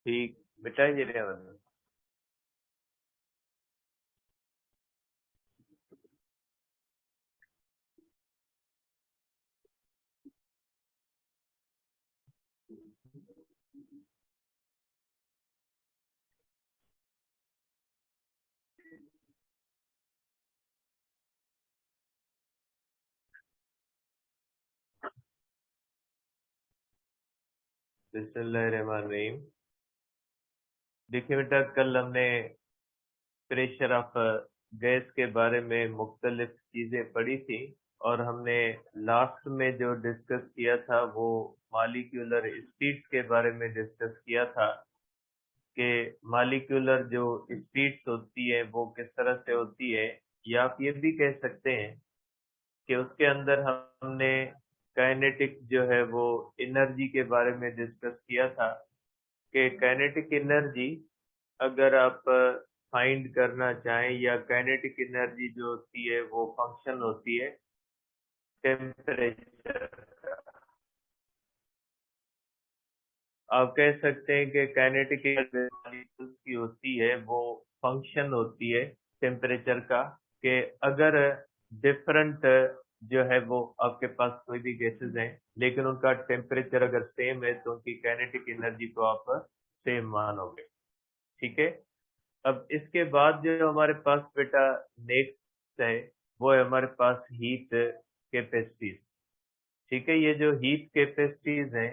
ठीक बेटा ये रहे मतलब बिस्मिल्लाहिर्रहमानिर्रहीम। देखिए बेटा, कल हमने प्रेशर ऑफ गैस के बारे में मुख्तलिफ चीज़ें पढ़ी थी और हमने लास्ट में जो डिस्कस किया था वो मॉलिक्यूलर स्पीड्स के बारे में डिस्कस किया था कि मॉलिक्यूलर जो स्पीड्स होती है वो किस तरह से होती है, या आप ये भी कह सकते हैं कि उसके अंदर हमने काइनेटिक जो है वो एनर्जी के बारे में डिस्कस किया था कि काइनेटिक एनर्जी अगर आप फाइंड करना चाहें, या काइनेटिक एनर्जी जो होती है वो फंक्शन होती है टेम्परेचर। आप कह सकते हैं कि काइनेटिक एनर्जी की होती है वो फंक्शन होती है टेम्परेचर का, कि अगर डिफरेंट जो है वो आपके पास कोई भी गैसेस हैं लेकिन उनका टेम्परेचर अगर सेम है तो उनकी काइनेटिक एनर्जी को आप सेम मानोगे। ठीक है। अब इसके बाद जो हमारे पास बेटा नेक्स्ट है वो है हमारे पास हीट कैपेसिटीज। ठीक है, ये जो हीट कैपेसिटीज हैं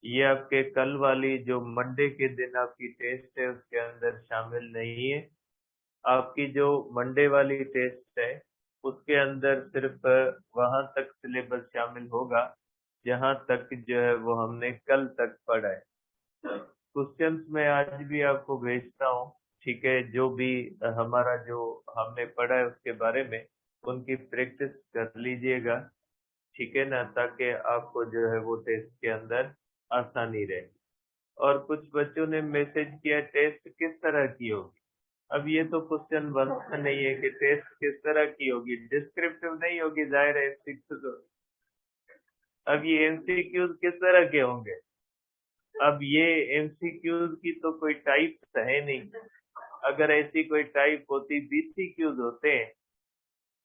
ये आपके कल वाली जो मंडे के दिन आपकी टेस्ट है उसके अंदर शामिल नहीं है। आपकी जो मंडे वाली टेस्ट है उसके अंदर सिर्फ वहां तक सिलेबस शामिल होगा जहां तक जो है वो हमने कल तक पढ़ा है। क्वेश्चंस मैं आज भी आपको भेजता हूँ। ठीक है, जो भी हमारा जो हमने पढ़ा है उसके बारे में उनकी प्रैक्टिस कर लीजिएगा। ठीक है ना, ताकि आपको जो है वो टेस्ट के अंदर आसानी रहे। और कुछ बच्चों ने मैसेज किया टेस्ट किस तरह की होगी। अब ये तो क्वेश्चन बनता नहीं है कि टेस्ट किस तरह की होगी, डिस्क्रिप्टिव नहीं होगी, जाहिर है एमसीक्यू तो। अब ये एमसीक्यूज किस तरह के होंगे? अब ये एमसीक्यूज की तो कोई टाइप है नहीं। अगर ऐसी कोई टाइप होती, बीसीक्यूज होते हैं,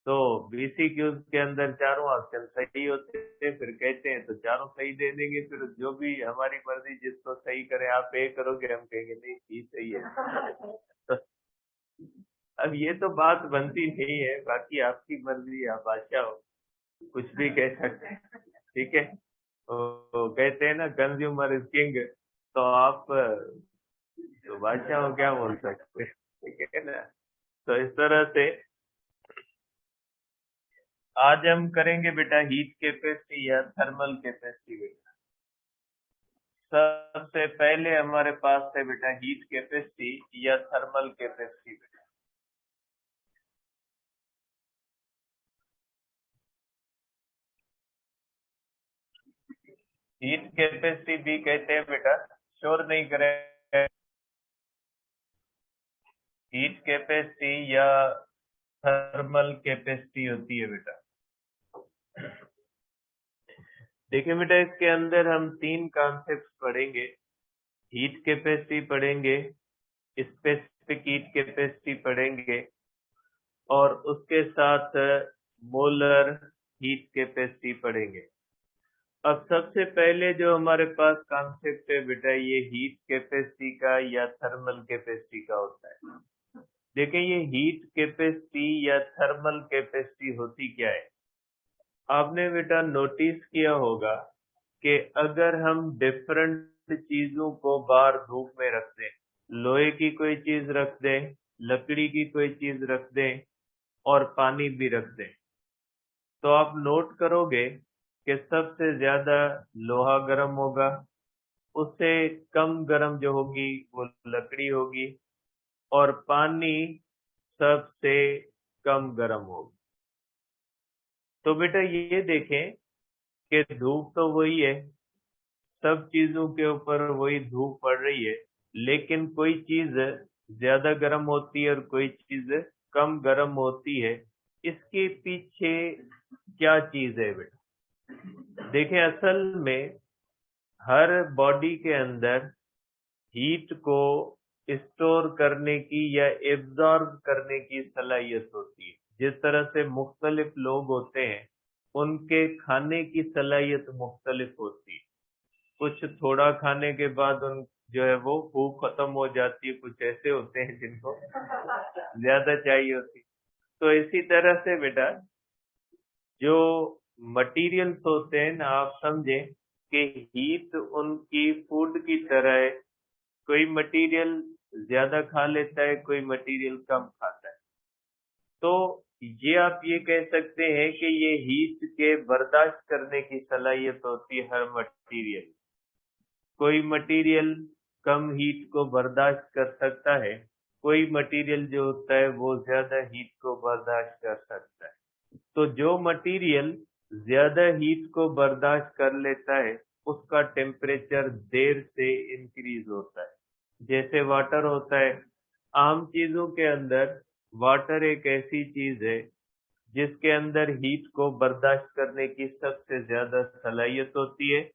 तो बीसीक्यूज के अंदर चारों ऑप्शन सही होते हैं, फिर कहते हैं तो चारों सही दे देंगे, फिर जो भी हमारी मर्जी जिसको सही करे आप पे करोगे, हम कहेंगे नहीं ये सही है। तो अब ये तो बात बनती नहीं है, बाकी आपकी मर्जी, आप बादशाह हो, कुछ भी कह सकते हैं। ठीक है, तो कहते हैं ना कंज्यूमर इज किंग, तो आप तो बादशाह हो, क्या बोल सकते हैं। ठीक है ना, तो इस तरह से आज हम करेंगे बेटा हीट कैपेसिटी या थर्मल कैपेसिटी। सबसे पहले हमारे पास है बेटा हीट कैपेसिटी या थर्मल कैपेसिटी। हीट कैपेसिटी भी कहते हैं बेटा, शोर नहीं करें। हीट कैपेसिटी या थर्मल कैपेसिटी होती है बेटा। देखिए बेटा, इसके अंदर हम तीन कॉन्सेप्ट पढ़ेंगे। हीट कैपेसिटी पढ़ेंगे, स्पेसिफिक हीट कैपेसिटी पढ़ेंगे, और उसके साथ मोलर हीट कैपेसिटी पढ़ेंगे। अब सबसे पहले जो हमारे पास कॉन्सेप्ट है बेटा ये हीट कैपेसिटी का या थर्मल कैपेसिटी का होता है। देखिए, ये हीट कैपेसिटी या थर्मल कैपेसिटी होती क्या है? आपने बेटा नोटिस किया होगा कि अगर हम डिफरेंट चीजों को बाहर धूप में रख दें, लोहे की कोई चीज रख दें, लकड़ी की कोई चीज रख दें और पानी भी रख दें, तो आप नोट करोगे कि सबसे ज्यादा लोहा गर्म होगा, उससे कम गर्म जो होगी वो लकड़ी होगी, और पानी सबसे कम गर्म होगी। तो बेटा ये देखें कि धूप तो वही है, सब चीजों के ऊपर वही धूप पड़ रही है, लेकिन कोई चीज ज्यादा गर्म होती है और कोई चीज कम गर्म होती है। इसके पीछे क्या चीज है बेटा? देखें, असल में हर बॉडी के अंदर हीट को स्टोर करने की या एब्जॉर्ब करने की सलाहियत होती है। जिस तरह से मुख्तलिफ लोग होते हैं, उनके खाने की सलाहियत मुख्तलिफ होती है। कुछ थोड़ा खाने के बाद उन जो है वो भूख खत्म हो जाती है, कुछ ऐसे होते हैं जिनको ज्यादा चाहिए होती है। तो इसी तरह से बेटा जो मटेरियल्स होते हैं ना, आप समझे कि हीट उनकी फूड की तरह है। कोई मटेरियल ज्यादा खा लेता है, कोई मटेरियल कम खाता है। तो ये आप ये कह सकते हैं कि ये हीट के बर्दाश्त करने की सलाहियत होती है हर मटेरियल। कोई मटेरियल कम हीट को बर्दाश्त कर सकता है, कोई मटेरियल जो होता है वो ज्यादा हीट को बर्दाश्त कर सकता है। तो जो मटेरियल ज्यादा हीट को बर्दाश्त कर लेता है, उसका टेम्परेचर देर से इंक्रीज होता है। जैसे वाटर होता है, आम चीजों के अंदर वाटर एक ऐसी चीज है जिसके अंदर हीट को बर्दाश्त करने की सबसे ज्यादा सलाहियत होती है,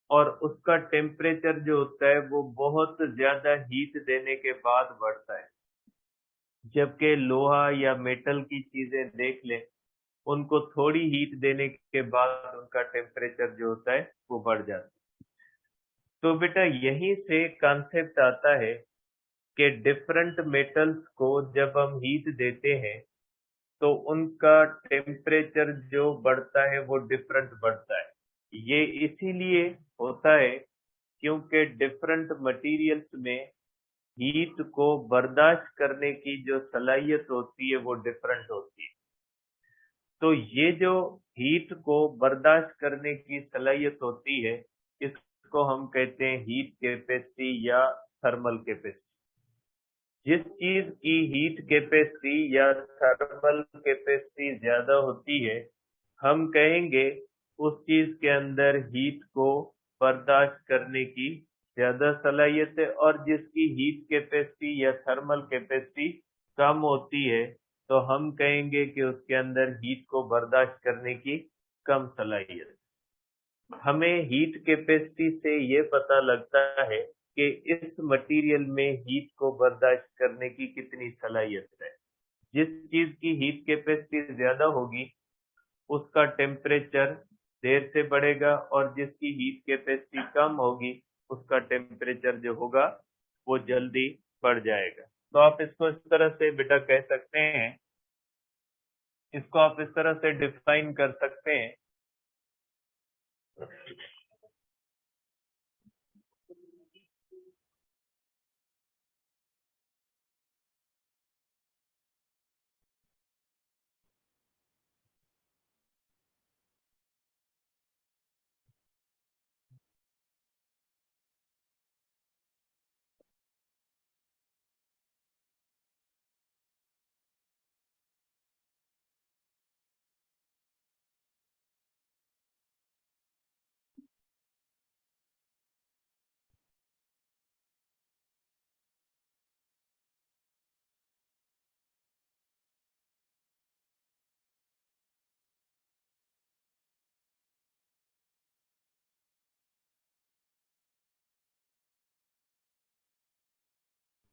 और उसका टेम्परेचर जो होता है वो बहुत ज्यादा हीट देने के बाद बढ़ता है। जबकि लोहा या मेटल की चीजें देख लें, उनको थोड़ी हीट देने के बाद उनका टेम्परेचर जो होता है वो बढ़ जाता है। तो बेटा यहीं से कॉन्सेप्ट आता है कि डिफरेंट मेटल्स को जब हम हीट देते हैं तो उनका टेम्परेचर जो बढ़ता है वो डिफरेंट बढ़ता है। ये इसीलिए होता है क्योंकि डिफरेंट मटेरियल्स में हीट को बर्दाश्त करने की जो सलाहियत होती है वो डिफरेंट होती है। तो ये जो हीट को बर्दाश्त करने की सलाहियत होती है, इसको हम कहते हैं हीट कैपेसिटी या थर्मल कैपेसिटी। जिस चीज की हीट कैपेसिटी या थर्मल कैपेसिटी ज्यादा होती है, हम कहेंगे उस चीज के अंदर हीट को बर्दाश्त करने की ज्यादा सलाहियत है, और जिसकी हीट कैपेसिटी या थर्मल कैपेसिटी कम होती है, तो हम कहेंगे कि उसके अंदर हीट को बर्दाश्त करने की कम सलाहियत। हमें हीट कैपेसिटी से ये पता लगता है कि इस मटेरियल में हीट को बर्दाश्त करने की कितनी सलाहियत है। जिस चीज की हीट कैपेसिटी ज्यादा होगी, उसका टेम्परेचर देर से बढ़ेगा, और जिसकी हीट कैपेसिटी कम होगी, उसका टेम्परेचर जो होगा वो जल्दी बढ़ जाएगा। तो आप इसको इस तरह से बेटा कह सकते हैं, इसको आप इस तरह से डिफाइन कर सकते हैं।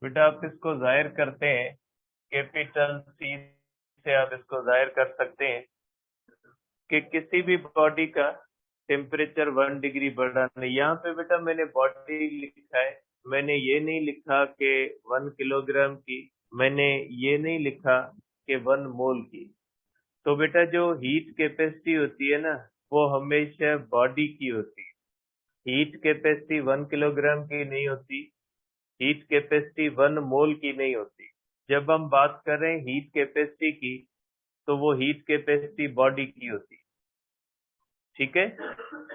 बेटा आप इसको जाहिर करते हैं, कैपिटल सी से आप इसको जाहिर कर सकते हैं कि किसी भी बॉडी का टेम्परेचर 1 डिग्री बढ़ाना। यहाँ पे बेटा मैंने बॉडी लिखा है, मैंने ये नहीं लिखा कि 1 किलोग्राम की, मैंने ये नहीं लिखा कि 1 मोल की। तो बेटा जो हीट कैपेसिटी होती है ना, वो हमेशा बॉडी की होती है। हीट कैपेसिटी 1 किलोग्राम की नहीं होती, हीट कैपेसिटी 1 मोल की नहीं होती। जब हम बात कर रहे हैं हीट कैपेसिटी की, तो वो हीट कैपेसिटी बॉडी की होती है। ठीक है,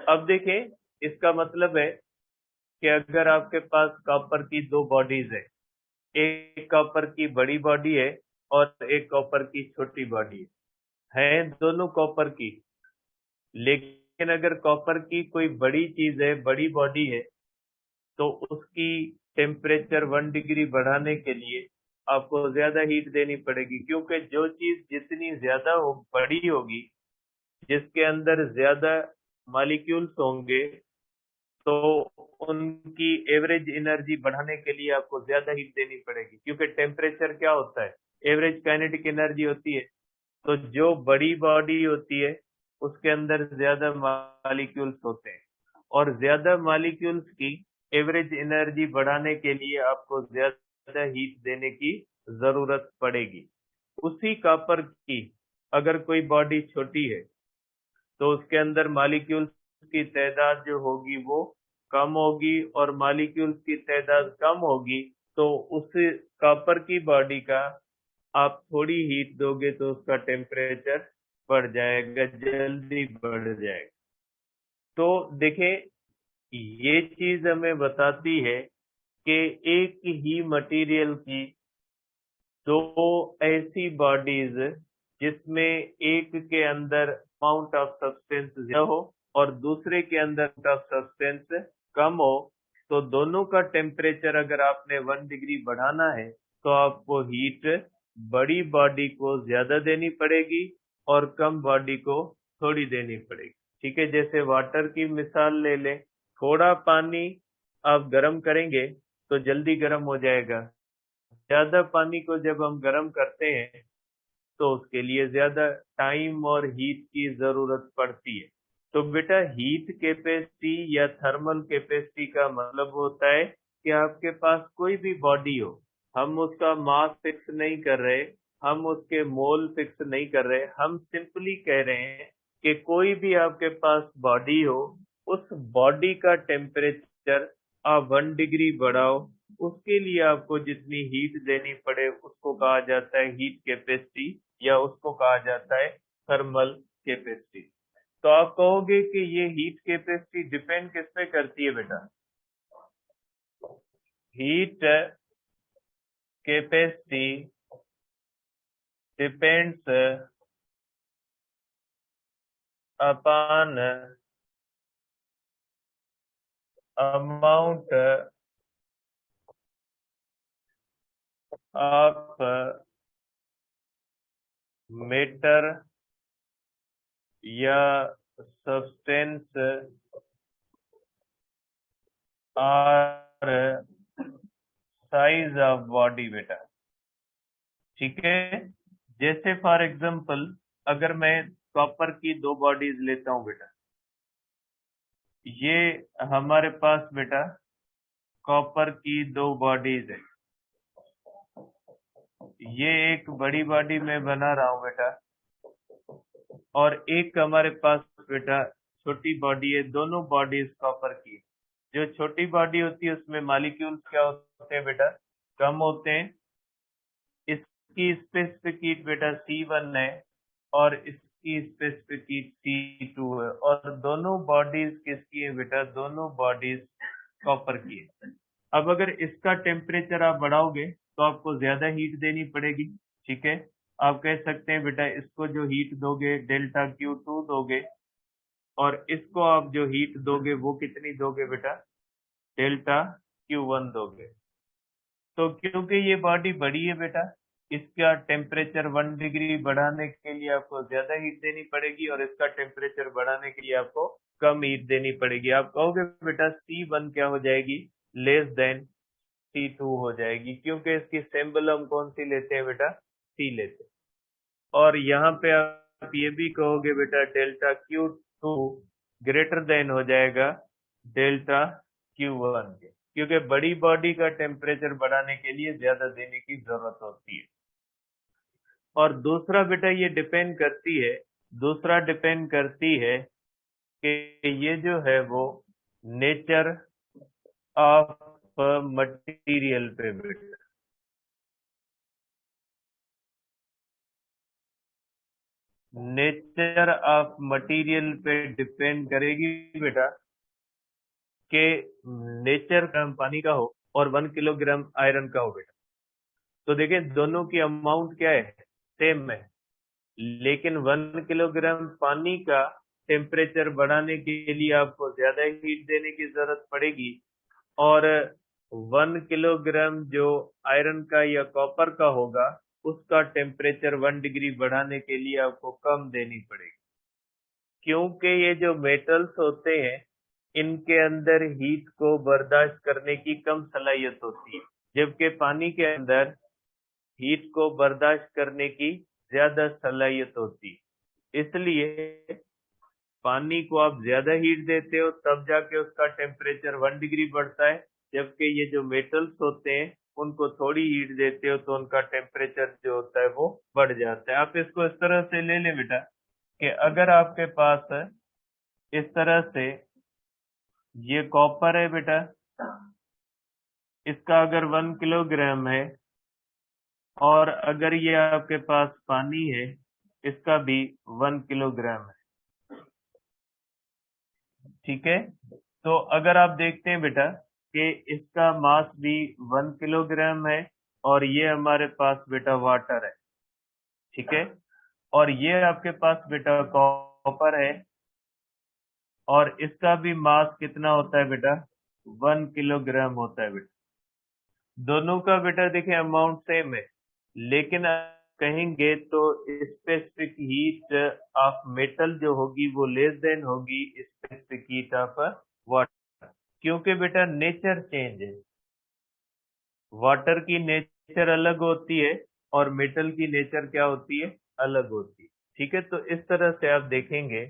अब देखें, इसका मतलब है कि अगर आपके पास कॉपर की दो बॉडीज है, एक कॉपर की बड़ी बॉडी है और एक कॉपर की छोटी बॉडी है दोनों कॉपर की। लेकिन अगर कॉपर की कोई बड़ी चीज है, बड़ी बॉडी है, तो उसकी टेम्परेचर 1 डिग्री बढ़ाने के लिए आपको ज्यादा हीट देनी पड़ेगी, क्योंकि जो चीज जितनी ज्यादा बड़ी होगी, जिसके अंदर ज्यादा मॉलिक्यूल्स होंगे, तो उनकी एवरेज एनर्जी बढ़ाने के लिए आपको ज्यादा हीट देनी पड़ेगी, क्योंकि टेम्परेचर क्या होता है, एवरेज काइनेटिक एनर्जी होती है। तो जो बड़ी बॉडी होती है उसके अंदर ज्यादा मॉलिक्यूल्स होते हैं, और ज्यादा मॉलिक्यूल्स की एवरेज एनर्जी बढ़ाने के लिए आपको ज्यादा हीट देने की जरूरत पड़ेगी। उसी कॉपर की अगर कोई बॉडी छोटी है तो उसके अंदर मॉलिक्यूल्स की तादाद जो होगी वो कम होगी, और मॉलिक्यूल्स की तादाद कम होगी तो उस कॉपर की बॉडी का आप थोड़ी हीट दोगे तो उसका टेम्परेचर बढ़ जाएगा, जल्दी बढ़ जाएगा। तो देखें, ये चीज हमें बताती है कि एक ही मटेरियल की दो ऐसी बॉडीज जिसमें एक के अंदर अमाउंट ऑफ सब्सटेंस ज्यादा हो और दूसरे के अंदर ऑफ सब्सटेंस कम हो, तो दोनों का टेम्परेचर अगर आपने 1 डिग्री बढ़ाना है तो आपको हीट बड़ी बॉडी को ज्यादा देनी पड़ेगी और कम बॉडी को थोड़ी देनी पड़ेगी। ठीक है, जैसे वाटर की मिसाल ले लें, थोड़ा पानी आप गर्म करेंगे तो जल्दी गर्म हो जाएगा। ज्यादा पानी को जब हम गर्म करते हैं तो उसके लिए ज्यादा टाइम और हीट की जरूरत पड़ती है। तो बेटा, हीट कैपेसिटी या थर्मल कैपेसिटी का मतलब होता है कि आपके पास कोई भी बॉडी हो, हम उसका मास फिक्स नहीं कर रहे, हम उसके मोल फिक्स नहीं कर रहे, हम सिंपली कह रहे हैं कि कोई भी आपके पास बॉडी हो, उस बॉडी का टेम्परेचर आप 1 डिग्री बढ़ाओ, उसके लिए आपको जितनी हीट देनी पड़े उसको कहा जाता है हीट कैपेसिटी, या उसको कहा जाता है थर्मल कैपेसिटी। तो आप कहोगे कि ये हीट कैपेसिटी डिपेंड किस पे करती है बेटा? Heat capacity depends upon amount of matter या सब्सटेंस और साइज ऑफ बॉडी बेटा। ठीक है, जैसे फॉर एग्जांपल अगर मैं कॉपर की दो बॉडीज लेता हूं बेटा, ये हमारे पास बेटा कॉपर की दो बॉडीज है। ये एक बड़ी बॉडी में बना रहा हूं बेटा, और एक हमारे पास बेटा छोटी बॉडी है। दोनों बॉडीज कॉपर की। जो छोटी बॉडी होती है उसमें मॉलिक्यूल्स क्या होते हैं बेटा? कम होते हैं। इसकी स्पेसिफिक हीट बेटा C1 है और इसकी स्पेसिफिक हीट C2 है, और दोनों बॉडीज किसकी है बेटा? दोनों बॉडीज कॉपर की है। अब अगर इसका टेम्परेचर आप बढ़ाओगे तो आपको ज्यादा हीट देनी पड़ेगी। ठीक है, आप कह सकते हैं बेटा इसको जो हीट दोगे डेल्टा Q2 दोगे, और इसको आप जो हीट दोगे वो कितनी दोगे बेटा? डेल्टा Q1 दोगे। तो क्योंकि ये बॉडी बड़ी है बेटा, इसका टेम्परेचर 1 डिग्री बढ़ाने के लिए आपको ज्यादा हीट देनी पड़ेगी, और इसका टेम्परेचर बढ़ाने के लिए आपको कम हीट देनी पड़ेगी। आप कहोगे बेटा C1 क्या हो जाएगी? लेस देन C2 हो जाएगी, क्योंकि इसकी सिंबल हम कौन सी लेते हैं बेटा? C लेते हैं। और यहाँ पे आप ये भी कहोगे बेटा डेल्टा Q2 ग्रेटर देन हो जाएगा डेल्टा Q1 के, क्योंकि बड़ी बॉडी का टेम्परेचर बढ़ाने के लिए ज्यादा देने की जरूरत होती है। और दूसरा बेटा ये डिपेंड करती है, दूसरा डिपेंड करती है कि ये जो है वो नेचर ऑफ मटेरियल पे बेटा। नेचर ऑफ मटेरियल पे डिपेंड करेगी बेटा, कि नेचर ग्राम पानी का हो और 1 किलोग्राम आयरन का हो बेटा। तो देखें दोनों की अमाउंट क्या है? सेम है, लेकिन 1 किलोग्राम पानी का टेम्परेचर बढ़ाने के लिए आपको ज्यादा हीट देने की जरूरत पड़ेगी, और 1 किलोग्राम जो आयरन का या कॉपर का होगा उसका टेम्परेचर 1 डिग्री बढ़ाने के लिए आपको कम देनी पड़ेगी। क्योंकि ये जो मेटल्स होते हैं इनके अंदर हीट को बर्दाश्त करने की कम सलाहियत होती है, जबकि पानी के अंदर हीट को बर्दाश्त करने की ज्यादा सलाहियत होती है। इसलिए पानी को आप ज्यादा हीट देते हो तब जाके उसका टेम्परेचर 1 डिग्री बढ़ता है, जबकि ये जो मेटल्स होते हैं उनको थोड़ी हीट देते हो तो उनका टेम्परेचर जो होता है वो बढ़ जाता है। आप इसको इस तरह से ले लें बेटा कि अगर आपके पास इस तरह से ये कॉपर है बेटा, इसका अगर 1 किलोग्राम है, और अगर ये आपके पास पानी है इसका भी 1 किलोग्राम है। ठीक है, तो अगर आप देखते हैं बेटा कि इसका मास भी 1 किलोग्राम है, और ये हमारे पास बेटा वाटर है। ठीक है, और ये आपके पास बेटा कॉपर है, और इसका भी मास कितना होता है बेटा, 1 किलोग्राम होता है बेटा। दोनों का बेटा देखिए अमाउंट सेम है, लेकिन आप कहेंगे तो स्पेसिफिक हीट ऑफ मेटल जो होगी वो लेस देन होगी स्पेसिफिक हीट ऑफ वाटर, क्योंकि बेटा नेचर चेंज है। वाटर की नेचर अलग होती है और मेटल की नेचर क्या होती है, अलग होती है। ठीक है, तो इस तरह से आप देखेंगे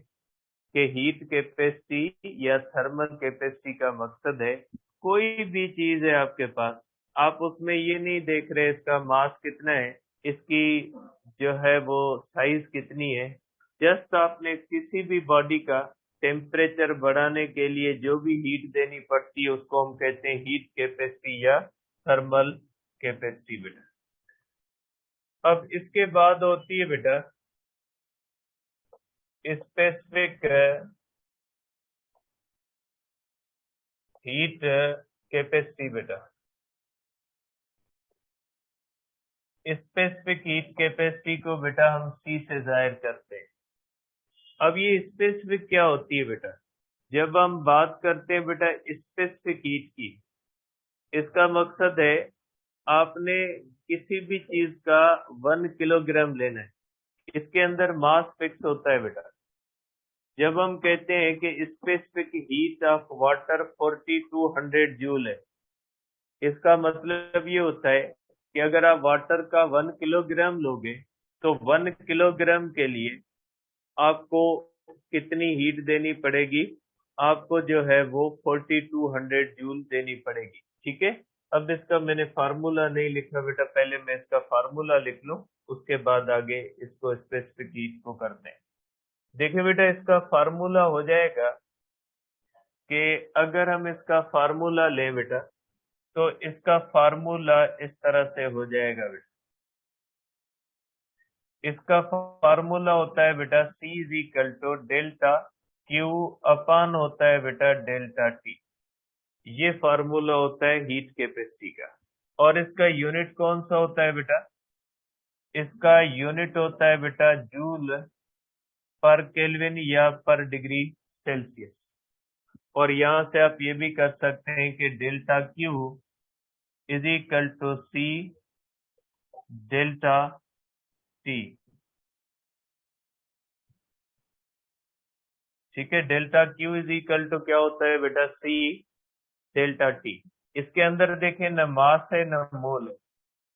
कि हीट कैपेसिटी या थर्मल कैपेसिटी का मकसद है कोई भी चीज है आपके पास, आप उसमें ये नहीं देख रहे इसका मास कितना है, इसकी जो है वो साइज कितनी है। जस्ट आपने किसी भी बॉडी का टेम्परेचर बढ़ाने के लिए जो भी हीट देनी पड़ती है उसको हम कहते हैं हीट कैपेसिटी या थर्मल कैपेसिटी बेटा। अब इसके बाद होती है बेटा स्पेसिफिक हीट कैपेसिटी बेटा। स्पेसिफिक हीट कैपेसिटी को बेटा हम C से जाहिर करते हैं। अब ये स्पेसिफिक क्या होती है बेटा, जब हम बात करते हैं बेटा स्पेसिफिक हीट की, इसका मकसद है आपने किसी भी चीज का 1 किलोग्राम लेना है, इसके अंदर मास फिक्स होता है बेटा। जब हम कहते हैं कि specific heat of water 4200 joule है, इसका मतलब ये होता है कि अगर आप वाटर का 1 किलोग्राम लोगे तो 1 किलोग्राम के लिए आपको कितनी हीट देनी पड़ेगी, आपको जो है वो 4200 जूल देनी पड़ेगी। ठीक है, अब इसका मैंने फार्मूला नहीं लिखा बेटा, पहले मैं इसका फार्मूला लिख लूं, उसके बाद आगे इसको स्पेसिफिक हीट को करते हैं। देखिए बेटा इसका फार्मूला हो जाएगा कि अगर हम इसका फार्मूला लें बेटा, तो इसका फार्मूला इस तरह से हो जाएगा बेटा। इसका फार्मूला होता है बेटा C is equal to delta Q upon होता है बेटा डेल्टा T। ये फार्मूला होता है हीट कैपेसिटी का, और इसका यूनिट कौन सा होता है बेटा, इसका यूनिट होता है बेटा जूल पर केल्विन या पर डिग्री सेल्सियस। और यहां से आप ये भी कर सकते हैं कि delta Q is equal to C delta T। ठीक है, delta Q is equal to क्या होता है बेटा, C डेल्टा T। इसके अंदर देखें न मास है न मोल है,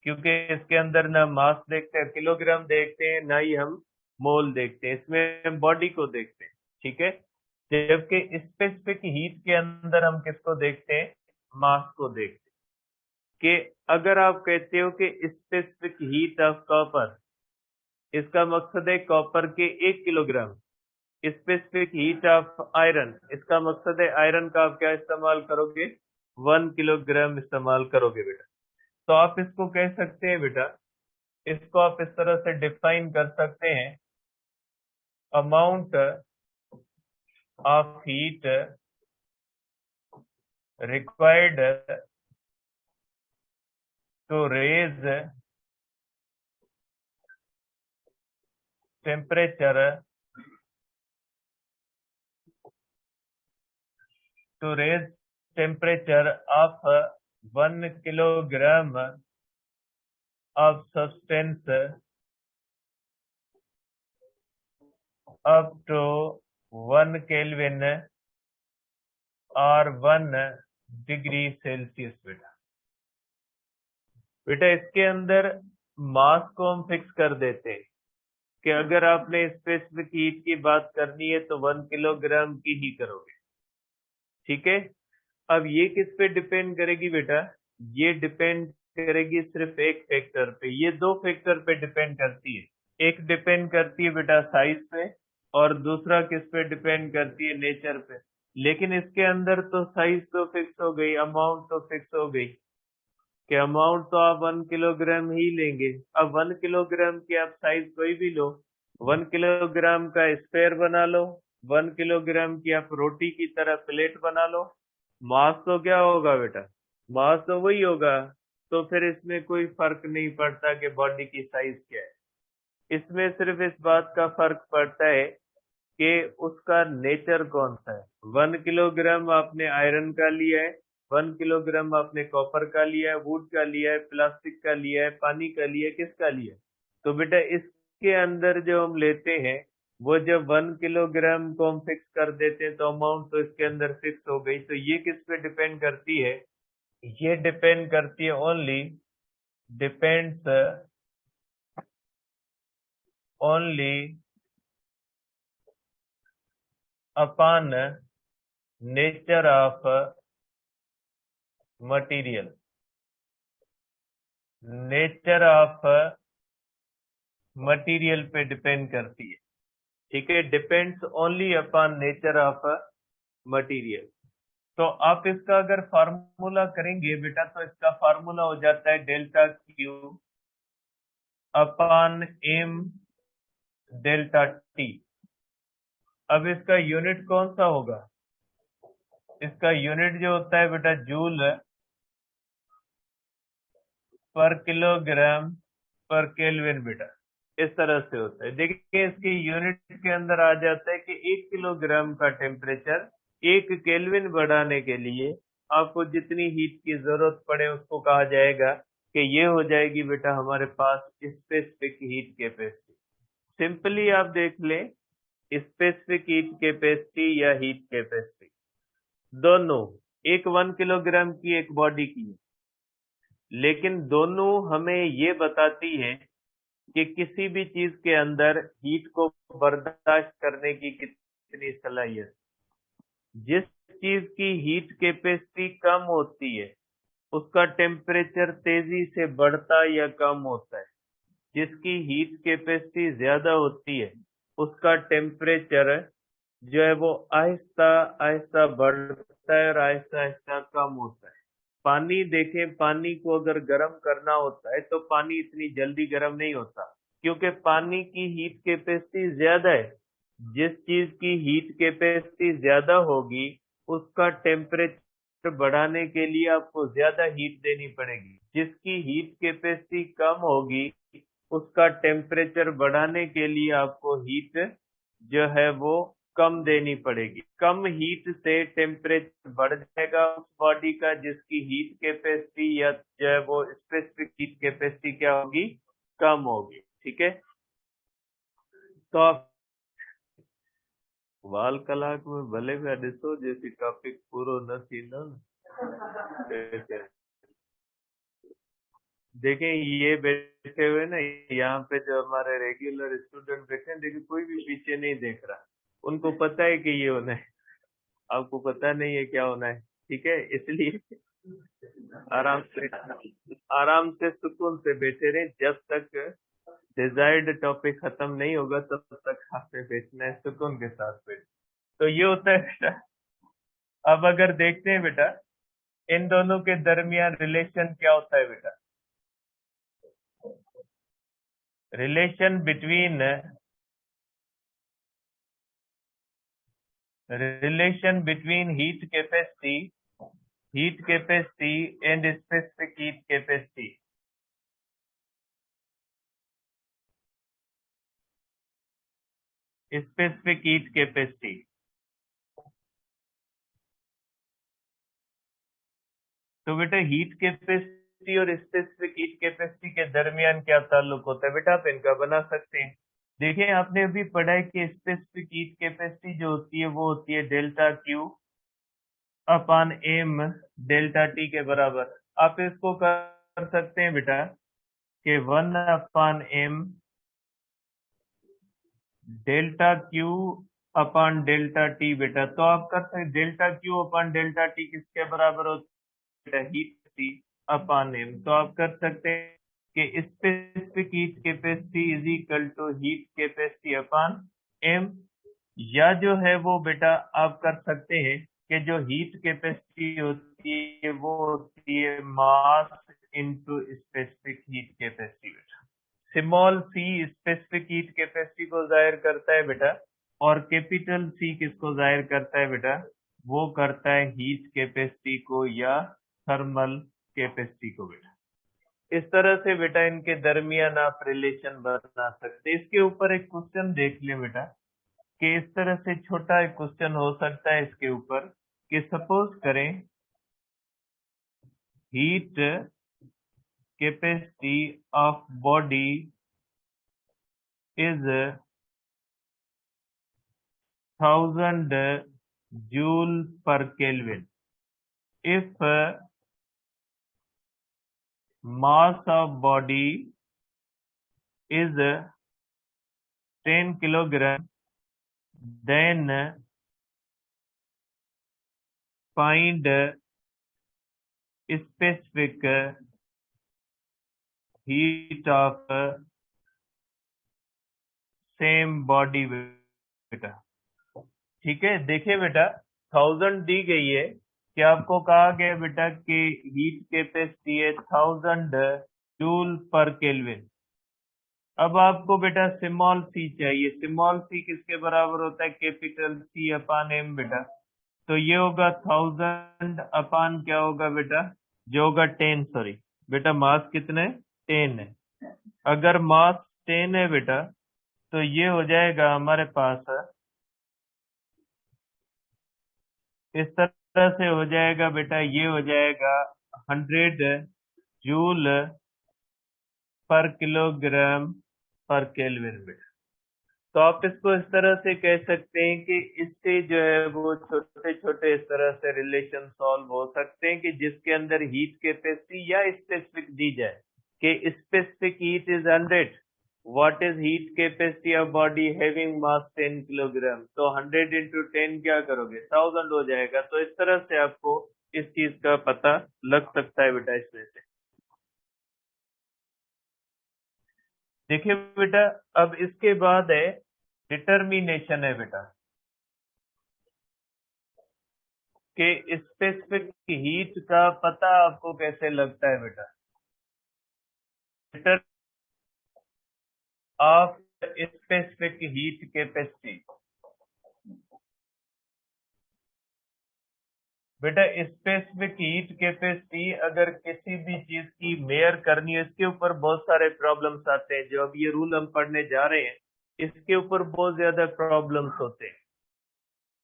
क्योंकि इसके अंदर न मास देखते हैं, किलोग्राम देखते हैं, ना ही हम मोल देखते हैं, इसमें हम बॉडी को देखते हैं। ठीक है, जबकि स्पेसिफिक हीट के अंदर हम किसको देखते हैं, मास को देखते हैं। कि अगर आप कहते हो कि स्पेसिफिक हीट ऑफ कॉपर, इसका मकसद है कॉपर के 1 kilogram. Specific heat of iron, इसका मकसद है आयरन का आप क्या इस्तेमाल करोगे, 1 किलोग्राम इस्तेमाल करोगे बेटा। तो आप इसको कह सकते हैं बेटा, इसको आप इस तरह से डिफाइन कर सकते हैं, amount of heat required to raise temperature of 1 kilogram of substance up to 1 kelvin और 1 डिग्री सेल्सियस। बेटा इसके अंदर मास को हम फिक्स कर देते हैं कि अगर आपने स्पेसिफिक हीट की बात करनी है तो 1 किलोग्राम की ही करोगे। ठीक है, अब ये किस पे डिपेंड करेगी बेटा? ये डिपेंड करेगी सिर्फ एक फैक्टर पे, ये दो फैक्टर पे डिपेंड करती है। एक डिपेंड करती है बेटा साइज पे, और दूसरा किस पे डिपेंड करती है? नेचर पे। लेकिन इसके अंदर तो साइज तो फिक्स हो गई, अमाउंट तो फिक्स हो गई कि अमाउंट तो आप 1 किलोग्राम ही लेंगे। अब 1 किलोग्राम की आप साइज कोई भी लो, 1 किलोग्राम का स्क्वायर बना लो, 1 किलोग्राम की आप रोटी की तरह प्लेट बना लो, मास तो क्या होगा बेटा? मास तो वही होगा। तो फिर इसमें कोई फर्क नहीं पड़ता कि बॉडी की साइज क्या है। इसमें सिर्फ इस बात का फर्क पड़ता है कि उसका नेचर कौन सा है। 1 किलोग्राम आपने आयरन का लिया है, 1 किलोग्राम आपने कॉपर का लिया है, वुड का लिया है, प्लास्टिक का लिया है, पानी का लिया है, किसका लिया है? तो बेटा इसके अंदर जो हम लेते हैं, वो जब 1 किलोग्राम को हम फिक्स कर देते हैं तो अमाउंट तो इसके अंदर फिक्स हो गई। तो ये किस पे डिपेंड करती है? ये डिपेंड करती है depends only upon nature of material. Nature of material पे डिपेंड करती है। ठीक है, depends only upon nature of material. तो आप इसका अगर फार्मूला करेंगे बेटा, तो इसका फार्मूला हो जाता है delta Q upon M delta T. अब इसका यूनिट कौन सा होगा? इसका यूनिट जो होता है बेटा, जूल पर किलोग्राम पर केल्विन बेटा, इस तरह से होता है। देखिए इसके यूनिट के अंदर आ जाता है कि 1 किलोग्राम का टेम्परेचर 1 केल्विन बढ़ाने के लिए आपको जितनी हीट की जरूरत पड़े उसको कहा जाएगा कि ये हो जाएगी बेटा हमारे पास स्पेसिफिक हीट कैपेसिटी। सिंपली आप देख लें, स्पेसिफिक हीट कैपेसिटी या हीट कैपेसिटी दोनों एक 1 किलोग्राम की एक बॉडी की है, लेकिन दोनों हमें ये बताती है कि किसी भी चीज के अंदर हीट को बर्दाश्त करने की कितनी सलाहियत। जिस चीज की हीट कैपेसिटी कम होती है उसका टेम्परेचर तेजी से बढ़ता या कम होता है। जिसकी हीट कैपेसिटी ज्यादा होती है उसका टेम्परेचर जो है वो आहिस्ता आहिस्ता बढ़ता है और आहिस्ता आहिस्ता कम होता है। पानी देखें, पानी को अगर गर्म करना होता है तो पानी इतनी जल्दी गर्म नहीं होता, क्योंकि पानी की हीट कैपेसिटी ज्यादा है। जिस चीज की हीट कैपेसिटी ज्यादा होगी उसका टेम्परेचर बढ़ाने के लिए आपको ज्यादा हीट देनी पड़ेगी। जिसकी हीट कैपेसिटी कम होगी उसका टेम्परेचर बढ़ाने के लिए आपको हीट जो है वो कम देनी पड़ेगी। कम हीट से टेम्परेचर बढ़ जाएगा उस बॉडी का जिसकी हीट कैपेसिटी या जो है वो स्पेसिफिक हीट कैपेसिटी क्या होगी? कम होगी। ठीक है, तो आप वाल कलाक में भले भी ॾिसो जेसी टॉपिक पूरो न थींदो न। देखें ये बैठे हुए ना, यहाँ पे जो हमारे रेगुलर स्टूडेंट बैठे हैं, देखिए कोई भी पीछे नहीं देख रहा। उनको पता है कि ये होना है, आपको पता नहीं है क्या होना है। ठीक है, इसलिए आराम से सुकून से बैठे रहे। जब तक डिजायर्ड टॉपिक खत्म नहीं होगा तब तक आपने बैठना है, सुकून के साथ बैठ। तो ये होता है बेटा। अब अगर देखते हैं बेटा इन दोनों के दरमियान रिलेशन क्या होता है बेटा? Relation between heat capacity and specific heat capacity. Specific heat capacity. तो बेटा हीट कैपेसिटी और स्पेसिफिक हीट कैपेसिटी के दरमियान क्या ताल्लुक होता है बेटा? आप इनका बना सकते हैं। देखिए आपने अभी पढ़ा है कि स्पेसिफिक हीट कैपेसिटी जो होती है वो होती है delta Q upon M delta T के बराबर। आप इसको कर सकते हैं बेटा कि 1/m delta Q upon delta T बेटा। तो आप कर सकते delta Q upon delta T किसके बराबर होता है? Heat T upon M. तो आप कर सकते हैं कि specific heat capacity is equal to heat capacity upon M, या जो है वो बेटा आप कर सकते हैं कि जो हीट कैपेसिटी होती है वो होती है mass into specific heat capacity बेटा। Small C specific heat capacity को जाहिर करता है बेटा, और कैपिटल सी किसको जाहिर करता है बेटा? वो करता है हीट कैपेसिटी को या थर्मल कैपेसिटी को बेटा। इस तरह से बेटा इनके दरमियान आप रिलेशन बना सकते हैं। इसके ऊपर एक क्वेश्चन देख ले बेटा कि इस तरह से छोटा एक क्वेश्चन हो सकता है इसके ऊपर कि सपोज करें heat capacity of body is 1000 joule per Kelvin. If mass of body is 10 kilogram, then find specific heat of same body बेटा। ठीक है, देखिए बेटा 1000 दी गई है कि आपको कहा गया बेटा कि हीट कैपेसिटी है 1000 जूल पर केल्विन। अब आपको बेटा स्मॉल सी चाहिए। स्मॉल सी किसके बराबर होता है? कैपिटल सी अपान एम बेटा। तो ये होगा 1000 अपान क्या होगा बेटा? जो होगा 10, सॉरी बेटा मास कितने? 10 है। अगर मास 10 है बेटा तो ये हो जाएगा हमारे पास इस तरह से हो जाएगा बेटा, ये हो जाएगा 100 जूल पर किलोग्राम पर केल्विन बेटा। तो आप इसको इस तरह से कह सकते हैं कि इससे जो है वो छोटे छोटे इस तरह से रिलेशन सॉल्व हो सकते हैं कि जिसके अंदर हीट कैपेसिटी या स्पेसिफिक दी जाए कि specific heat is 100, what is heat capacity of body having mass 10 kilogram. तो 100 इंटू 10 क्या करोगे? 1000 हो जाएगा। तो इस तरह से आपको इस चीज का पता लग सकता है बेटा इसमें से। देखिए बेटा अब इसके बाद है डिटर्मिनेशन है बेटा कि स्पेसिफिक हीट का पता आपको कैसे लगता है बेटा? Metre of specific heat capacity. बेटा स्पेसिफिक हीट कैपेसिटी अगर किसी भी चीज की मेयर करनी है, इसके ऊपर बहुत सारे प्रॉब्लम्स आते हैं। जो अब ये रूल हम पढ़ने जा रहे हैं इसके ऊपर बहुत ज्यादा प्रॉब्लम्स होते हैं।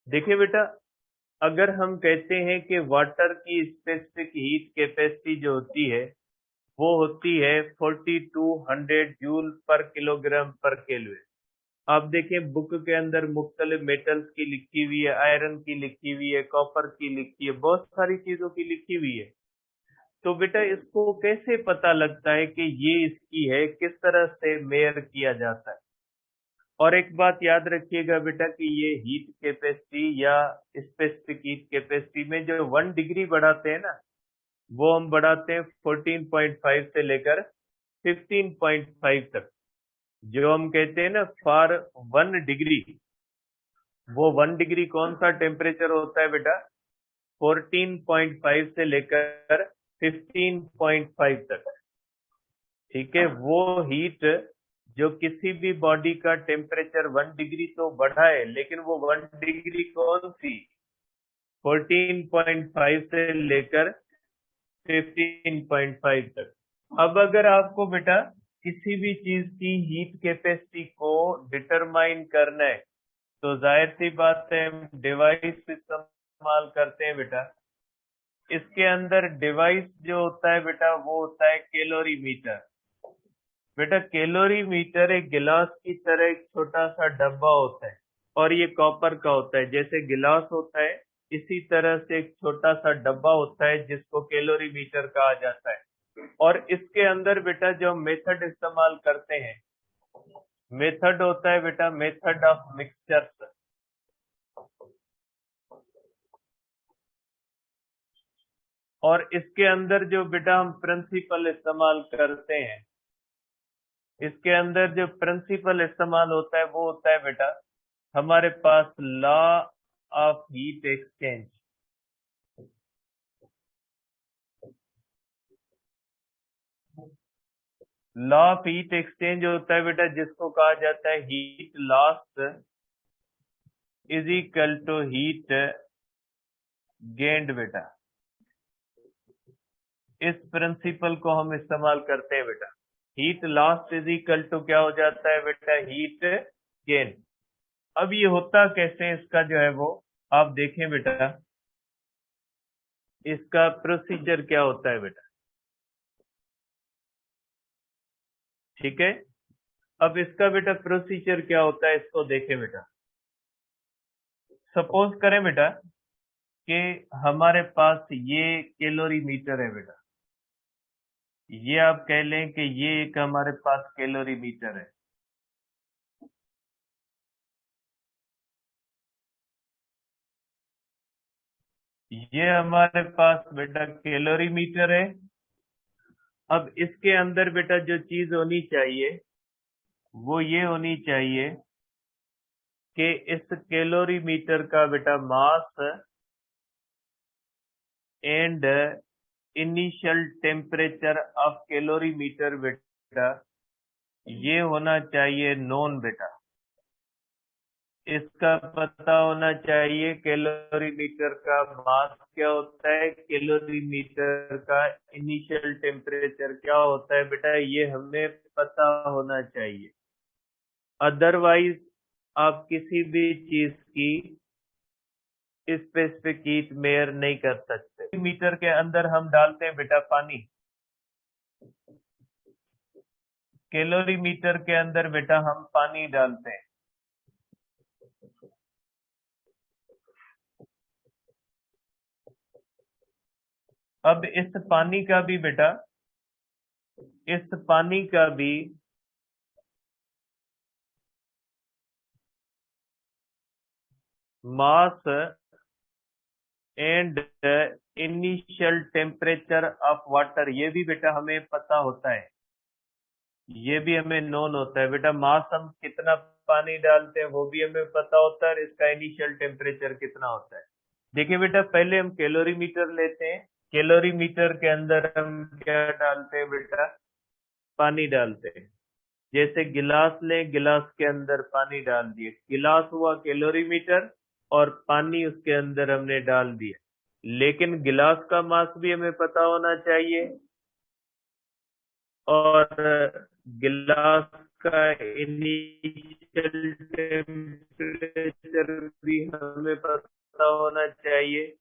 देखिए बेटा अगर हम कहते हैं कि वाटर की स्पेसिफिक हीट कैपेसिटी जो होती है वो होती है 4200 जूल पर किलोग्राम पर केल्विन। आप देखें बुक के अंदर मुख्तलिफ मेटल्स की लिखी हुई है, आयरन की लिखी हुई है, कॉपर की लिखी है, बहुत सारी चीजों की लिखी हुई है। तो बेटा इसको कैसे पता लगता है कि ये इसकी है? किस तरह से मेयर किया जाता है? और एक बात याद रखिएगा बेटा कि ये हीट कैपेसिटी या स्पेसिफिक हीट कैपेसिटी में जो 1 डिग्री बढ़ाते हैं ना, वो हम बढ़ाते हैं 14.5 से लेकर 15.5 तक। जो हम कहते हैं ना फॉर 1 डिग्री, वो 1 डिग्री कौन सा टेम्परेचर होता है बेटा? 14.5 से लेकर 15.5 तक। ठीक है, वो हीट जो किसी भी बॉडी का टेम्परेचर 1 डिग्री तो बढ़ाए, लेकिन वो 1 डिग्री कौन सी? 14.5 से लेकर 15.5 तक। अब अगर आपको बेटा किसी भी चीज की हीट कैपेसिटी को डिटरमाइन करना है तो जाहिर सी बात है हम डिवाइस इस्तेमाल करते हैं बेटा। इसके अंदर डिवाइस जो होता है बेटा वो होता है कैलोरीमीटर। बेटा कैलोरीमीटर एक गिलास की तरह एक छोटा सा डब्बा होता है और ये कॉपर का होता है। जैसे गिलास होता है इसी तरह से एक छोटा सा डब्बा होता है जिसको कैलोरीमीटर कहा जाता है। और इसके अंदर बेटा जो मेथड इस्तेमाल करते हैं, मेथड होता है बेटा मेथड ऑफ मिक्सचर्स। और इसके अंदर जो बेटा हम प्रिंसिपल इस्तेमाल करते हैं, इसके अंदर जो प्रिंसिपल इस्तेमाल होता है वो होता है बेटा हमारे पास law of heat exchange. Law of heat exchange होता है बेटा जिसको कहा जाता है heat loss is equal to heat gained बेटा। इस प्रिंसिपल को हम इस्तेमाल करते हैं बेटा। Heat loss is equal to क्या हो जाता है बेटा हीट गेन। अब ये होता कैसे इसका जो है वो आप देखें बेटा, इसका प्रोसीजर क्या होता है बेटा, ठीक है। अब इसका बेटा प्रोसीजर क्या होता है इसको देखें बेटा। सपोज करें बेटा कि हमारे पास ये कैलोरीमीटर है बेटा, ये आप कह लें कि ये एक हमारे पास कैलोरीमीटर है। ये हमारे पास बेटा कैलोरीमीटर है। अब इसके अंदर बेटा जो चीज होनी चाहिए वो ये होनी चाहिए कि इस कैलोरीमीटर का बेटा mass and initial temperature of calorimeter बेटा ये होना चाहिए नोन बेटा। इसका पता होना चाहिए कैलोरीमीटर का मास क्या होता है, कैलोरीमीटर का इनिशियल टेम्परेचर क्या होता है बेटा, ये हमें पता होना चाहिए। अदरवाइज आप किसी भी चीज की स्पेसिफिक हीट मेयर नहीं कर सकते। मीटर के अंदर हम डालते हैं बेटा पानी, कैलोरीमीटर के अंदर बेटा हम पानी डालते हैं। अब इस पानी का भी बेटा, इस पानी का भी mass and initial temperature of water ये भी बेटा हमें पता होता है, ये भी हमें नोन होता है बेटा। मास हम कितना पानी डालते हैं वो भी हमें पता होता है और इसका इनिशियल टेम्परेचर कितना होता है। देखिए बेटा पहले हम कैलोरीमीटर लेते हैं, कैलोरीमीटर के अंदर हम क्या डालते हैं बेटा, पानी डालते हैं। जैसे गिलास लें, गिलास के अंदर पानी डाल दिए, गिलास हुआ कैलोरीमीटर और पानी उसके अंदर हमने डाल दिया। लेकिन गिलास का मास भी हमें पता होना चाहिए और गिलास का इनिशियल टेम्परेचर भी हमें पता होना चाहिए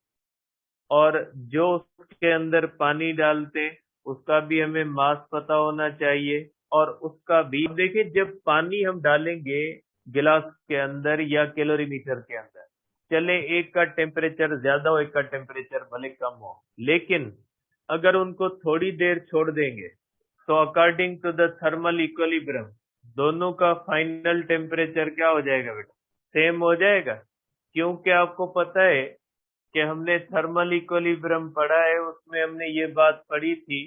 और जो उसके अंदर पानी डालते उसका भी हमें मास पता होना चाहिए और उसका भी। देखिए जब पानी हम डालेंगे गिलास के अंदर या कैलोरीमीटर के अंदर, चले एक का टेम्परेचर ज्यादा हो एक का टेम्परेचर भले कम हो, लेकिन अगर उनको थोड़ी देर छोड़ देंगे तो according to the thermal equilibrium दोनों का फाइनल टेम्परेचर क्या हो जाएगा बेटा, सेम हो जाएगा। क्योंकि आपको पता है कि हमने थर्मल इक्विलिब्रियम पढ़ा है, उसमें हमने ये बात पढ़ी थी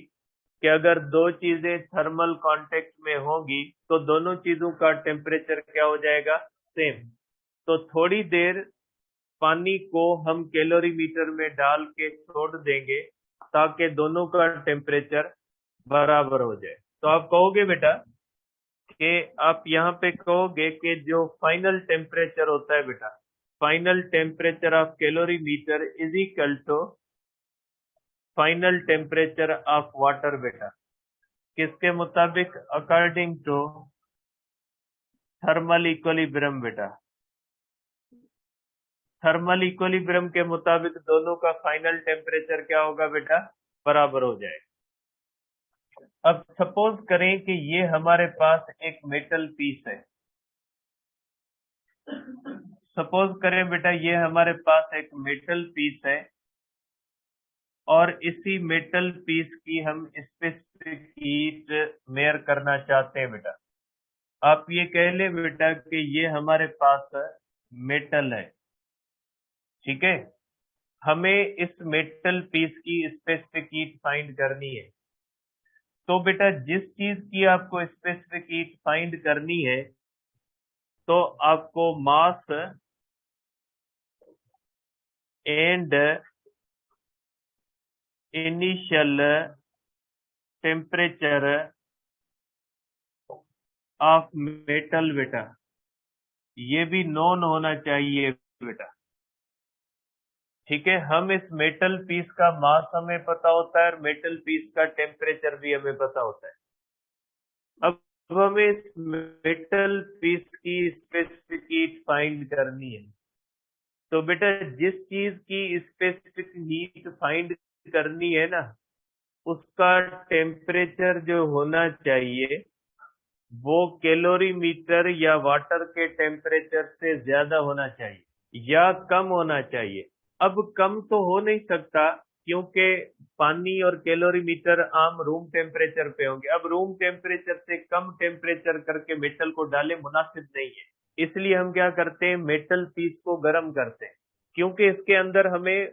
कि अगर दो चीजें थर्मल कांटेक्ट में होंगी तो दोनों चीजों का टेम्परेचर क्या हो जाएगा, सेम। तो थोड़ी देर पानी को हम कैलोरीमीटर में डाल के छोड़ देंगे ताकि दोनों का टेम्परेचर बराबर हो जाए। तो आप कहोगे बेटा कि आप यहाँ पे कहोगे कि जो फाइनल टेम्परेचर होता है बेटा, final temperature of calorimeter is equal to final temperature of water बेटा, किसके मुताबिक, अकॉर्डिंग टू थर्मल इक्विलिब्रियम बेटा। थर्मल इक्विलिब्रियम के मुताबिक दोनों का फाइनल टेम्परेचर क्या होगा बेटा, बराबर हो जाएगा। अब सपोज करें कि ये हमारे पास एक मेटल पीस है। सपोज करें बेटा ये हमारे पास एक मेटल पीस है और इसी मेटल पीस की हम स्पेसिफिक हीट मेयर करना चाहते हैं बेटा। आप ये कह ले बेटा कि ये हमारे पास मेटल है, ठीक है। हमें इस मेटल पीस की स्पेसिफिक हीट फाइंड करनी है। तो बेटा जिस चीज की आपको स्पेसिफिक हीट फाइंड करनी है तो आपको mass and initial temperature of metal बेटा ये भी नोन होना चाहिए बेटा, ठीक है। हम इस मेटल पीस का मास हमें पता होता है और मेटल पीस का टेम्परेचर भी हमें पता होता है। अब हमें इस मेटल पीस की स्पेसिफिक हीट फाइंड करनी है। तो बेटा जिस चीज की स्पेसिफिक हीट फाइंड करनी है ना उसका टेम्परेचर जो होना चाहिए वो कैलोरीमीटर या वाटर के टेम्परेचर से ज्यादा होना चाहिए या कम होना चाहिए। अब कम तो हो नहीं सकता क्योंकि पानी और कैलोरीमीटर आम रूम टेम्परेचर पे होंगे। अब रूम टेम्परेचर से कम टेम्परेचर करके मेटल को डाले मुनासिब नहीं है, इसलिए हम क्या करते हैं मेटल पीस को गर्म करते हैं क्योंकि इसके अंदर हमें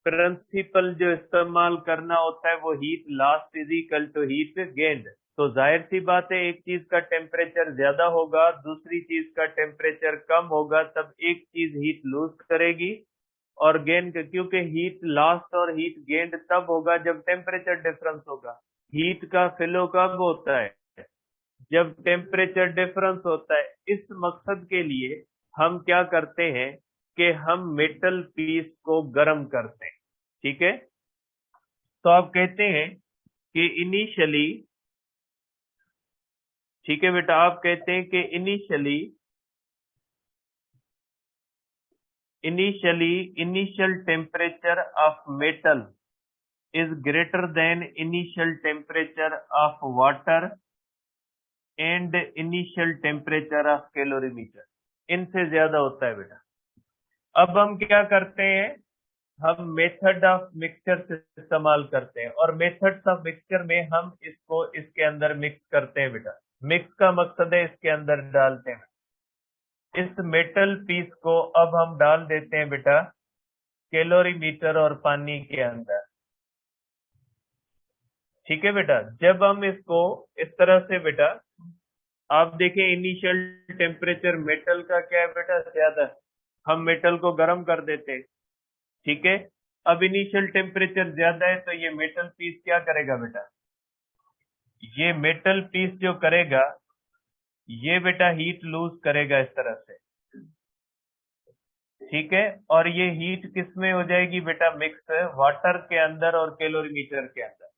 प्रिंसिपल जो इस्तेमाल करना होता है वो heat loss is equal to heat gained. तो जाहिर सी बात है एक चीज का टेम्परेचर ज्यादा होगा दूसरी चीज का टेम्परेचर कम होगा तब एक चीज हीट लूज करेगी और गेन, क्योंकि हीट लॉस और हीट गेन्ड तब होगा जब टेम्परेचर डिफरेंस होगा। हीट का फ्लो कब होता है जब टेम्परेचर डिफरेंस होता है। इस मकसद के लिए हम क्या करते हैं कि हम मेटल पीस को गर्म करते हैं, ठीक है। तो आप कहते हैं कि इनिशियली, ठीक है बेटा, आप कहते हैं कि initial temperature of metal is greater than initial temperature of water and initial temperature of calorimeter, इनसे ज्यादा होता है बेटा। अब हम क्या करते हैं हम मेथड ऑफ मिक्सचर से इस्तेमाल करते हैं और मेथड्स ऑफ मिक्सचर में हम इसको इसके अंदर मिक्स करते हैं बेटा। मिक्स का मकसद है इसके अंदर डालते हैं। इस मेटल पीस को अब हम डाल देते हैं बेटा कैलोरीमीटर और पानी के अंदर, ठीक है बेटा। जब हम इसको इस तरह से बेटा आप देखें इनिशियल टेम्परेचर मेटल का क्या है बेटा ज्यादा, हम मेटल को गर्म कर देते हैं, ठीक है। अब इनिशियल टेम्परेचर ज्यादा है तो ये मेटल पीस क्या करेगा बेटा, ये मेटल पीस जो करेगा ये बेटा हीट लूज करेगा इस तरह से, ठीक है। और ये हीट किस में हो जाएगी बेटा मिक्स वाटर के अंदर और कैलोरीमीटर के अंदर।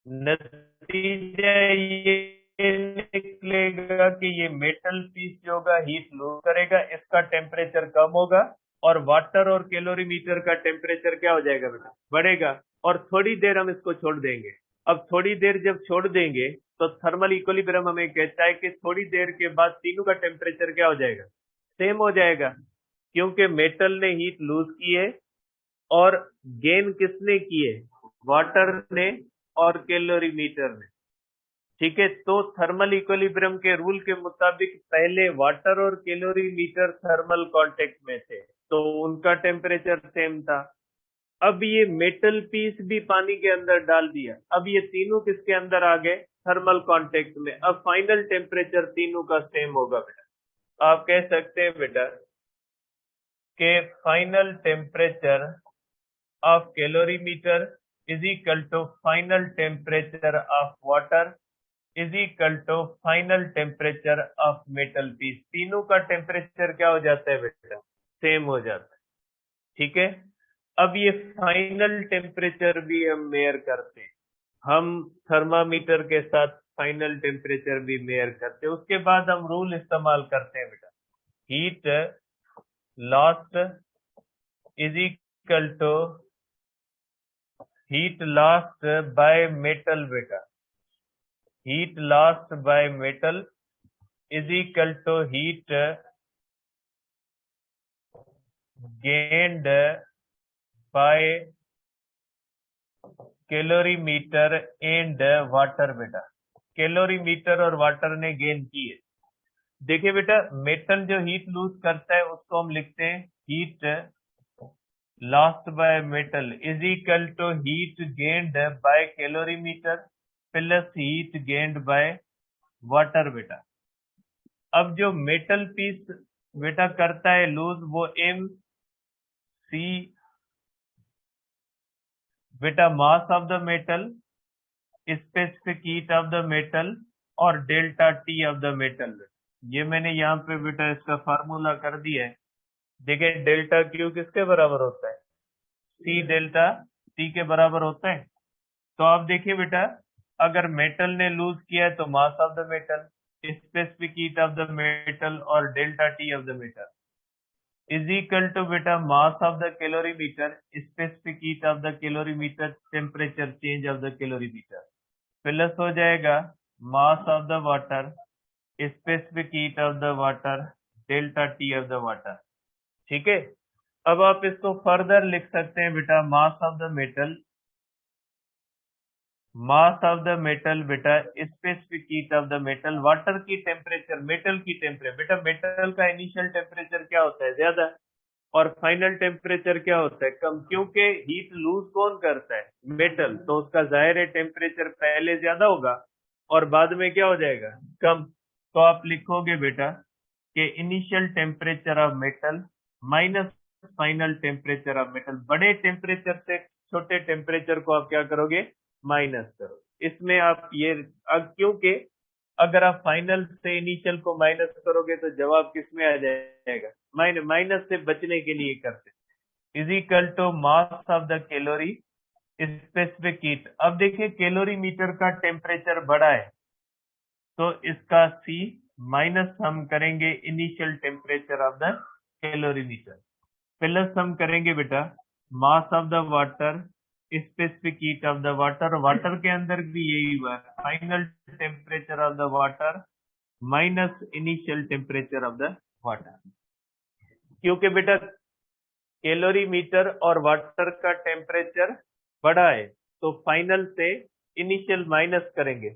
नतीजा ये निकलेगा कि ये मेटल पीस जो होगा हीट लूज करेगा, इसका टेम्परेचर कम होगा और वाटर और कैलोरीमीटर का टेम्परेचर क्या हो जाएगा बेटा बढ़ेगा। और थोड़ी देर हम इसको छोड़ देंगे। अब थोड़ी देर जब छोड़ देंगे तो थर्मल इक्विलिब्रियम हमें कहता है कि थोड़ी देर के बाद तीनों का टेम्परेचर क्या हो जाएगा सेम हो जाएगा, क्योंकि मेटल ने हीट लूज की है और गेन किसने की है वाटर ने और कैलोरीमीटर में, ठीक है। तो थर्मल इक्विलिब्रियम के रूल के मुताबिक पहले वाटर और कैलोरीमीटर थर्मल कांटेक्ट में थे तो उनका टेम्परेचर सेम था। अब ये मेटल पीस भी पानी के अंदर डाल दिया, अब ये तीनों किसके अंदर आ गए थर्मल कांटेक्ट में। अब फाइनल टेम्परेचर तीनों का सेम होगा बेटा। आप कह सकते हैं बेटा कि final temperature of calorimeter is equal to final temperature of water is equal to final temperature of metal piece। तीनों का टेम्परेचर क्या हो जाता है बेटा सेम हो जाता है, ठीक है। अब ये फाइनल टेम्परेचर भी हम मेयर करते हैं, हम थर्मामीटर के साथ फाइनल टेम्परेचर भी मेयर करते हैं। उसके बाद हम रूल इस्तेमाल करते हैं बेटा heat lost is equal to heat lost by metal बेटा, heat lost by metal is equal to heat gained by calorimeter and water. बेटा कैलोरीमीटर और वाटर ने गेन किए। देखिए बेटा मेटल जो हीट लूज करता है उसको हम लिखते हैं heat lost by metal is equal to heat gained by calorimeter plus heat gained by water. बेटा अब जो मेटल पीस बेटा करता है लूज वो एम सी बेटा mass of the metal, specific heat of the metal और delta T of the metal. ये मैंने यहाँ पे बेटा इसका फार्मूला कर दिया है। देखिए डेल्टा क्यू किसके बराबर होता है, सी डेल्टा टी के बराबर होता है। तो आप देखिए बेटा अगर मेटल ने लूज किया है तो mass of the metal, specific heat of the metal और delta T of the metal is equal to बेटा mass of the calorimeter, specific heat of the calorimeter, temperature change of the calorimeter plus हो जाएगा mass of the water, specific heat of the water, delta T of the water. ठीक है, अब आप इसको further लिख सकते हैं बेटा mass of the metal, mass of the metal बेटा specific heat of the metal, water की टेम्परेचर, मेटल की टेम्परेचर। बेटा मेटल का इनिशियल टेम्परेचर क्या होता है, ज्यादा, और फाइनल टेम्परेचर क्या होता है, कम। क्योंकि हीट लूज कौन करता है, मेटल, तो उसका जाहिर है टेम्परेचर पहले ज्यादा होगा और बाद में क्या हो जाएगा, कम। तो आप लिखोगे बेटा कि initial temperature of metal minus final temperature of metal. बड़े टेम्परेचर से छोटे टेम्परेचर को आप क्या करोगे, माइनस करो। इसमें आप ये क्योंकि अगर आप फाइनल से इनिशियल को माइनस करोगे तो जवाब किस में आ जाएगा, माइनस से बचने के लिए करते is equal to mass of the calorie specific heat. अब देखिए कैलोरीमीटर का टेम्परेचर बढ़ा है तो इसका सी माइनस हम करेंगे initial temperature of the calorimeter plus हम करेंगे बेटा mass of the water, specific heat of the water. Water के अंदर भी यही हुआ है, final temperature of the water minus initial temperature of the water. क्योंकि बेटा कैलोरीमीटर और वाटर का टेम्परेचर बढ़ा है तो फाइनल से इनिशियल माइनस करेंगे,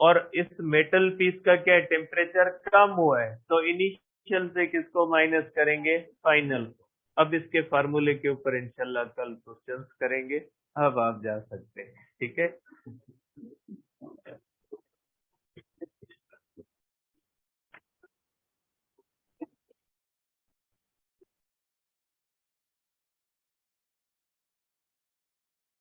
और इस मेटल पीस का क्या है, टेम्परेचर कम हुआ है तो इनिशियल से किसको माइनस करेंगे, फाइनल को। अब इसके फार्मूले के ऊपर इंशाल्लाह कल क्वेश्चंस करेंगे। अब आप जा सकते हैं, ठीक है।